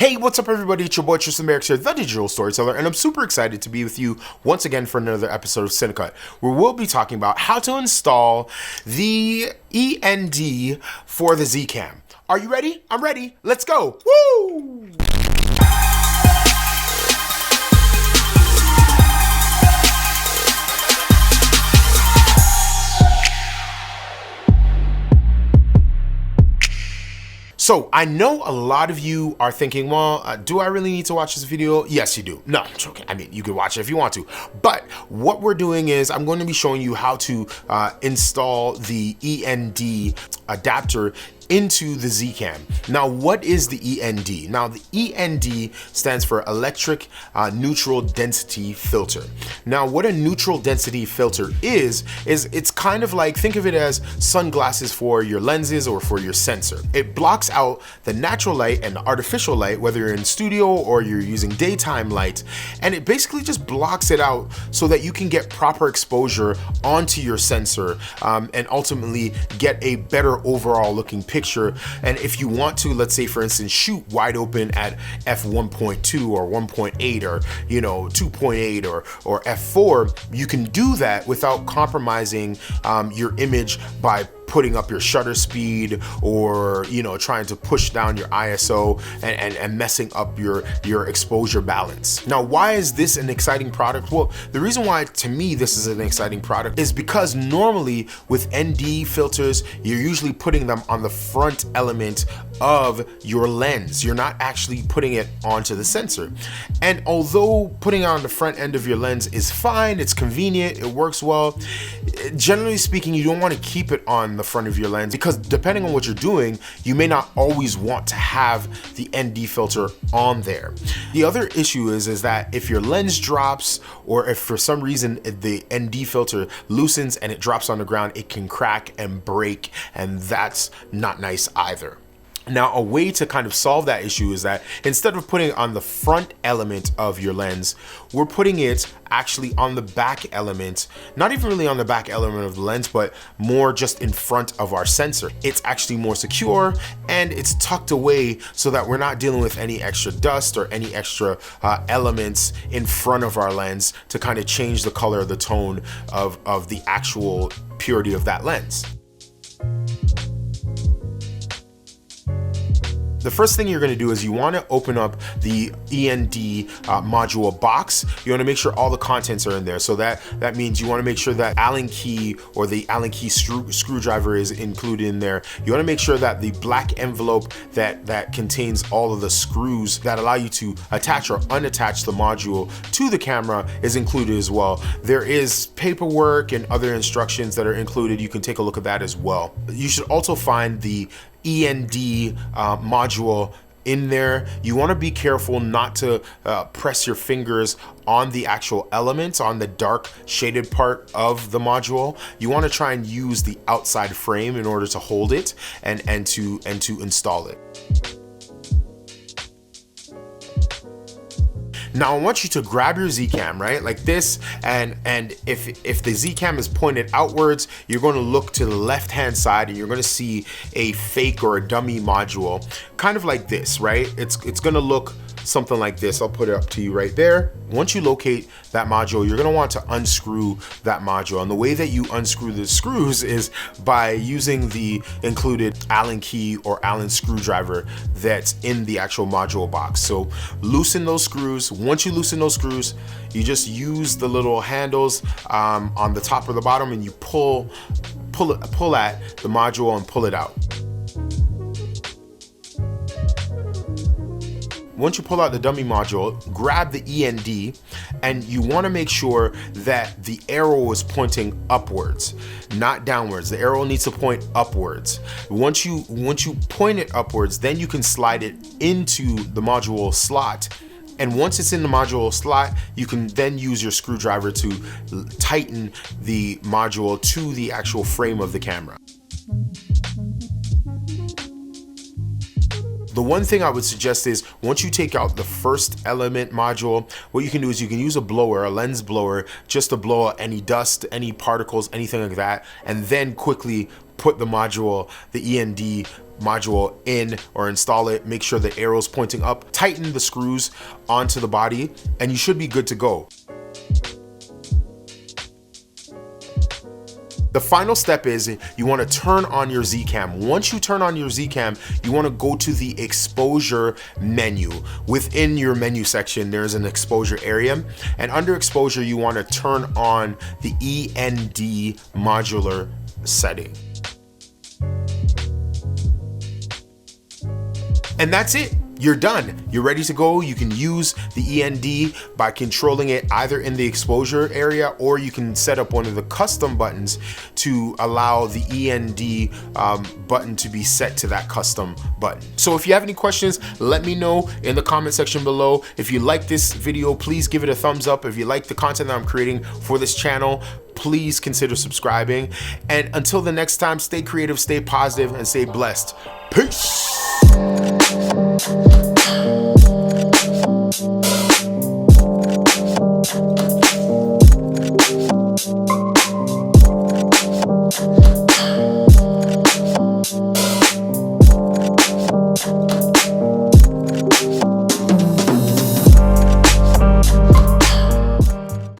Hey, what's up everybody? It's your boy Tristan Barrocks here, the digital storyteller, and I'm super excited to be with you once again for another episode of Cinecut, where we'll be talking about how to install the eND for the Zcam. Are you ready? I'm ready. Let's go. Woo! So I know a lot of you are thinking, well, do I really need to watch this video? Yes, you do. No, I'm joking. I mean, you can watch it if you want to. But what we're doing is I'm going to be showing you how to install the eND adapter into the Zcam. Now, what is the eND? Now, the eND stands for electric neutral density filter. Now, what a neutral density filter is it's kind of like, think of it as sunglasses for your lenses or for your sensor. It blocks out the natural light and the artificial light, whether you're in studio or you're using daytime light, and it basically just blocks it out so that you can get proper exposure onto your sensor and ultimately get a better overall looking picture. And if you want to, let's say for instance, shoot wide open at f1.2 or 1.8 or 2.8 or f4, you can do that without compromising your image by putting up your shutter speed or trying to push down your ISO and messing up your exposure balance. Now, why is this an exciting product? Well, the reason why to me this is an exciting product is because normally with ND filters, you're usually putting them on the front element of your lens. You're not actually putting it onto the sensor. And although putting it on the front end of your lens is fine, it's convenient, it works well, generally speaking, you don't want to keep it on the front of your lens because depending on what you're doing, you may not always want to have the ND filter on there. The other issue is that if your lens drops or if for some reason the ND filter loosens and it drops on the ground, it can crack and break, and that's not nice either. Now, a way to kind of solve that issue is that instead of putting it on the front element of your lens, we're putting it actually on the back element, not even really on the back element of the lens, but more just in front of our sensor. It's actually more secure and it's tucked away so that we're not dealing with any extra dust or any extra elements in front of our lens to kind of change the color, the tone of the actual purity of that lens. The first thing you're going to do is you want to open up the eND module box. You want to make sure all the contents are in there. So that means you want to make sure that Allen key or the Allen key screwdriver is included in there. You want to make sure that the black envelope that contains all of the screws that allow you to attach or unattach the module to the camera is included as well. There is paperwork and other instructions that are included. You can take a look at that as well. You should also find the eND module in there. You want to be careful not to press your fingers on the actual elements, on the dark shaded part of the module. You want to try and use the outside frame in order to hold it and to install it. Now I want you to grab your Zcam, right, like this, and if the Zcam is pointed outwards, you're going to look to the left hand side and you're going to see a fake or a dummy module, kind of like this, right? It's going to look something like this. I'll put it up to you right there. Once you locate that module, you're going to want to unscrew that module, and the way that you unscrew the screws is by using the included Allen key or Allen screwdriver that's in the actual module box. So loosen those screws. Once you loosen those screws, you just use the little handles on the top or the bottom, and you pull at the module and pull it out. Once you pull out the dummy module, grab the eND, and you want to make sure that the arrow is pointing upwards, not downwards. The arrow needs to point upwards. Once you point it upwards, then you can slide it into the module slot. And once it's in the module slot, you can then use your screwdriver to tighten the module to the actual frame of the camera. The one thing I would suggest is once you take out the first element module, what you can do is you can use a blower, a lens blower, just to blow out any dust, any particles, anything like that, and then quickly put the module, the eND, module in or install it. Make sure the arrow's pointing up, tighten the screws onto the body, and you should be good to go. The final step is you want to turn on your Zcam. Once you turn on your Zcam, you want to go to the exposure menu. Within your menu section, there's an exposure area, and under exposure, you want to turn on the eND modular setting. And that's it. You're done. You're ready to go. You can use the eND by controlling it either in the exposure area, or you can set up one of the custom buttons to allow the eND button to be set to that custom button. So if you have any questions, let me know in the comment section below. If you like this video, please give it a thumbs up. If you like the content that I'm creating for this channel, please consider subscribing. And until the next time, stay creative, stay positive, and stay blessed. Peace.